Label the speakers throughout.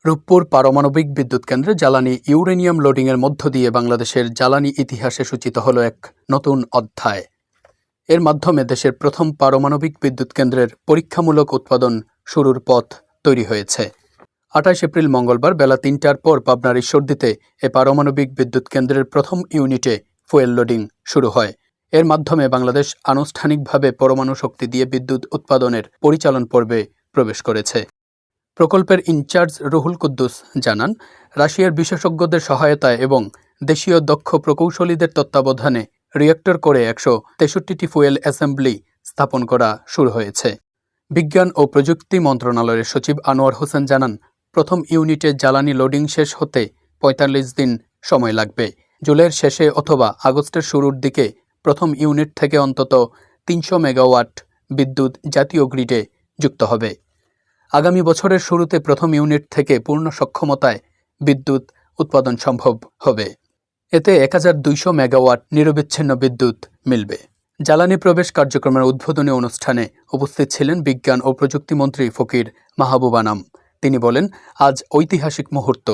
Speaker 1: রূপপুর পারমাণবিক বিদ্যুৎ কেন্দ্রে জ্বালানি ইউরেনিয়াম লোডিংয়ের মধ্য দিয়ে বাংলাদেশের জ্বালানি ইতিহাসে সূচিত হল এক নতুন অধ্যায়। এর মাধ্যমে দেশের প্রথম পারমাণবিক বিদ্যুৎ কেন্দ্রের পরীক্ষামূলক উৎপাদন শুরুর পথ তৈরি হয়েছে। ২৮ এপ্রিল মঙ্গলবার বেলা ৩টার পর পাবনার ঈশ্বরদীতে এ পারমাণবিক বিদ্যুৎ কেন্দ্রের প্রথম ইউনিটে ফুয়েল লোডিং শুরু হয়। এর মাধ্যমে বাংলাদেশ আনুষ্ঠানিকভাবে পরমাণু শক্তি দিয়ে বিদ্যুৎ উৎপাদনের পরিচালন পর্বে প্রবেশ করেছে। প্রকল্পের ইনচার্জ রুহুল কুদ্দুস জানান, রাশিয়ার বিশেষজ্ঞদের সহায়তায় এবং দেশীয় দক্ষ প্রকৌশলীদের তত্ত্বাবধানে রিয়েক্টর করে ১৬৩টি ফুয়েল অ্যাসেম্বলি স্থাপন করা শুরু হয়েছে। বিজ্ঞান ও প্রযুক্তি মন্ত্রণালয়ের সচিব আনোয়ার হোসেন জানান, প্রথম ইউনিটে জ্বালানি লোডিং শেষ হতে ৪৫ দিন সময় লাগবে। জুলাইয়ের শেষে অথবা আগস্টের শুরুর দিকে প্রথম ইউনিট থেকে অন্তত ৩০০ মেগাওয়াট বিদ্যুৎ জাতীয় গ্রিডে যুক্ত হবে। আগামী বছরের শুরুতে প্রথম ইউনিট থেকে পূর্ণ সক্ষমতায় বিদ্যুৎ উৎপাদন সম্ভব হবে। এতে ১২০০ মেগাওয়াট নিরবিচ্ছিন্ন বিদ্যুৎ মিলবে। জ্বালানি প্রবেশ কার্যক্রমের উদ্বোধনী অনুষ্ঠানে উপস্থিত ছিলেন বিজ্ঞান ও প্রযুক্তিমন্ত্রী ফকির মাহবুব আনাম। তিনি বলেন, আজ ঐতিহাসিক মুহূর্ত।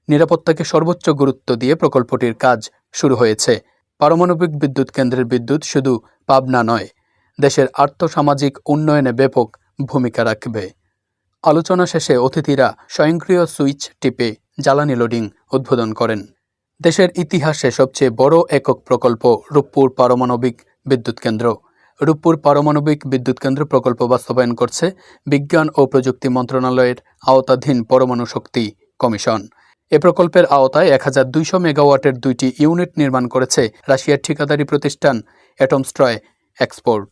Speaker 1: নিরাপত্তাকে সর্বোচ্চ গুরুত্ব দিয়ে প্রকল্পটির কাজ শুরু হয়েছে। পারমাণবিক বিদ্যুৎ কেন্দ্রের বিদ্যুৎ শুধু পাবনা নয়, দেশের আর্থসামাজিক উন্নয়নে ব্যাপক ভূমিকা রাখবে। আলোচনা শেষে অতিথিরা স্বয়ংক্রিয় সুইচ টিপে জ্বালানি লোডিং উদ্বোধন করেন। দেশের ইতিহাসে সবচেয়ে বড় একক প্রকল্প রূপপুর পারমাণবিক বিদ্যুৎ কেন্দ্র। রূপপুর পারমাণবিক বিদ্যুৎ কেন্দ্র প্রকল্প বাস্তবায়ন করছে বিজ্ঞান ও প্রযুক্তি মন্ত্রণালয়ের আওতাধীন পরমাণু শক্তি কমিশন। এ প্রকল্পের আওতায় ১২০০ মেগাওয়াটের ২টি ইউনিট নির্মাণ করেছে রাশিয়ার ঠিকাদারি প্রতিষ্ঠান অ্যাটমস্ট্রয় এক্সপোর্ট।